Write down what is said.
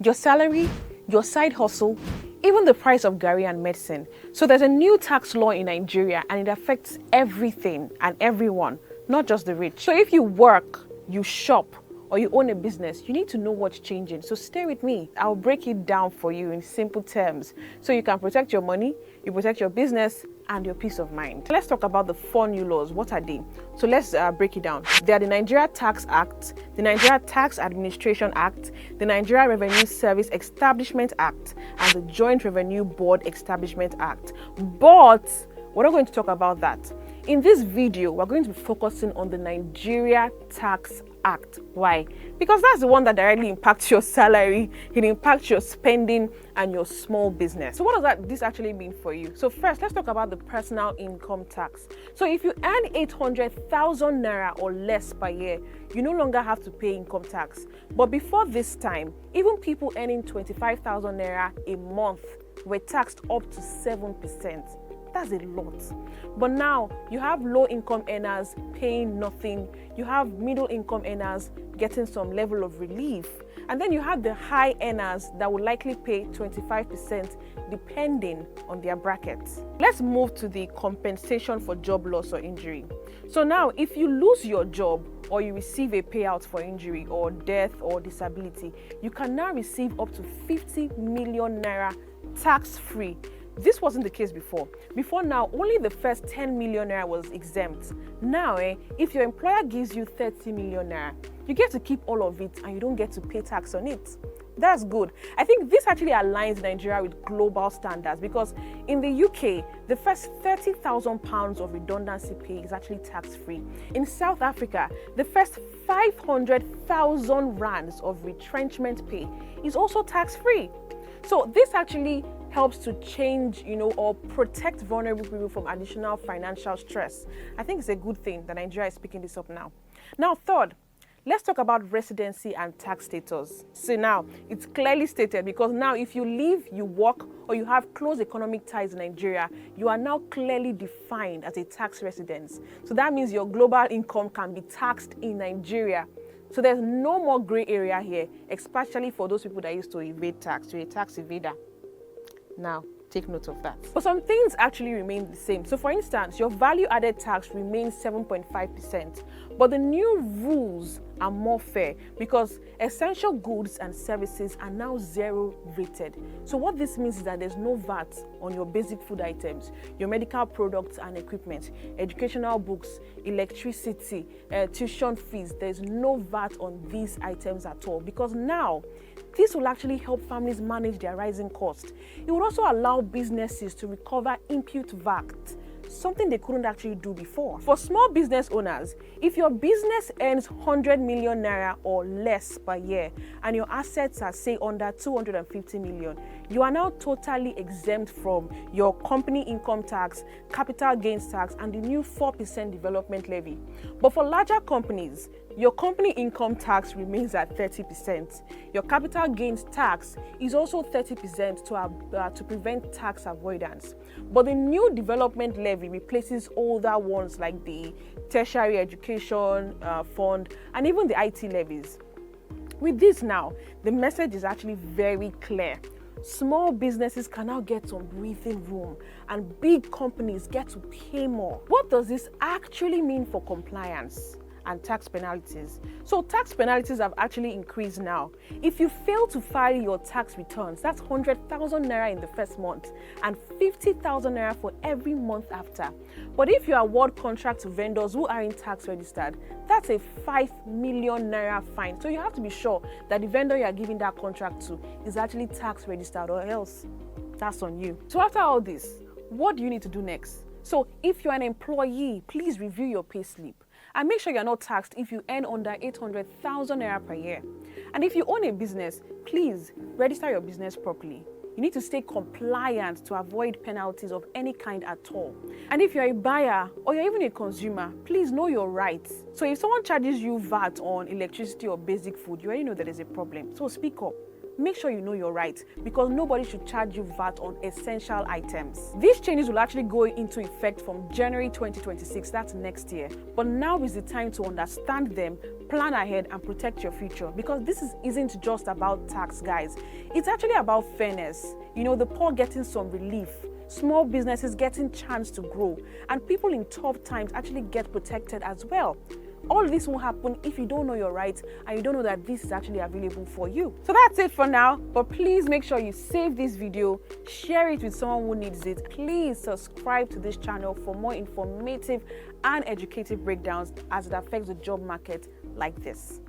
your salary, your side hustle, even the price of garri and medicine. So there's a new tax law in Nigeria and it affects everything and everyone, not just the rich. So if you work, you shop, or you own a business, you need to know what's changing. So stay with me. I'll break it down for you in simple terms so you can protect your money, you protect your business, and your peace of mind. Let's talk about the 4 new laws. What are they? So let's break it down. They are the Nigeria Tax Act, the Nigeria Tax Administration Act, the Nigeria Revenue Service Establishment Act, and the Joint Revenue Board Establishment Act. But we're not going to talk about that. In this video, we're going to be focusing on the Nigeria Tax Act. Why? Because that's the one that directly impacts your salary, it impacts your spending and your small business. So what does this actually mean for you? So first, let's talk about the personal income tax. So if you earn 800,000 naira or less per year, you no longer have to pay income tax. But before this time, even people earning 25,000 naira a month were taxed up to 7%. That's a lot. But now you have low income earners paying nothing, you have middle income earners getting some level of relief, and then you have the high earners that will likely pay 25% depending on their brackets. Let's move to the compensation for job loss or injury. So now if you lose your job or you receive a payout for injury or death or disability, you can now receive up to 50 million naira tax-free. This wasn't the case before. Before now, only the first 10 million naira was exempt. Now, if your employer gives you 30 million naira, you get to keep all of it and you don't get to pay tax on it. That's good. I think this actually aligns Nigeria with global standards because in the UK, the first 30,000 pounds of redundancy pay is actually tax-free. In South Africa, the first 500,000 rands of retrenchment pay is also tax-free. So this actually helps to change, or protect vulnerable people from additional financial stress. I think it's a good thing that Nigeria is picking this up now. Now, third, let's talk about residency and tax status. So now, it's clearly stated because now if you live, you work, or you have close economic ties in Nigeria, you are now clearly defined as a tax resident. So that means your global income can be taxed in Nigeria. So there's no more gray area here, especially for those people that used to evade tax, you're a tax evader. Now, take note of that. But some things actually remain the same. So for instance, your value added tax remains 7.5%, but the new rules are more fair because essential goods and services are now 0 rated. So what this means is that there's no VAT on your basic food items, your medical products and equipment, educational books, electricity, tuition fees. There's no VAT on these items at all because now this will actually help families manage their rising costs. It will also allow businesses to recover input VAT, something they couldn't actually do before. For small business owners, if your business earns 100 million naira or less per year and your assets are say under 250 million, you are now totally exempt from your company income tax, capital gains tax, and the new 4% development levy. But for larger companies, your company income tax remains at 30%. Your capital gains tax is also 30% to prevent tax avoidance. But the new development levy replaces older ones like the tertiary education fund and even the IT levies. With this now, the message is actually very clear. Small businesses can now get some breathing room and big companies get to pay more. What does this actually mean for compliance and tax penalties? So tax penalties have actually increased now. If you fail to file your tax returns, that's 100,000 naira in the first month and 50,000 naira for every month after. But if you award contract to vendors who aren't tax registered, that's a 5 million naira fine. So you have to be sure that the vendor you are giving that contract to is actually tax registered, or else that's on you. So after all this, what do you need to do next? So if you're an employee, please review your pay slip and make sure you're not taxed if you earn under 800,000 naira per year. And if you own a business, please register your business properly. You need to stay compliant to avoid penalties of any kind at all. And if you're a buyer or you're even a consumer, please know your rights. So if someone charges you VAT on electricity or basic food, you already know that there's a problem. So speak up. make sure you know your rights, because nobody should charge you VAT on essential items. These changes will actually go into effect from January 2026, that's next year. But now is the time to understand them, plan ahead, and protect your future, because this isn't just about tax, guys. It's actually about fairness. You know, the poor getting some relief, small businesses getting chance to grow, and people in tough times actually get protected as well. All this won't happen if you don't know your rights and you don't know that this is actually available for you. So that's it for now, but please make sure you save this video, share it with someone who needs it. Please subscribe to this channel for more informative and educative breakdowns as it affects the job market like this.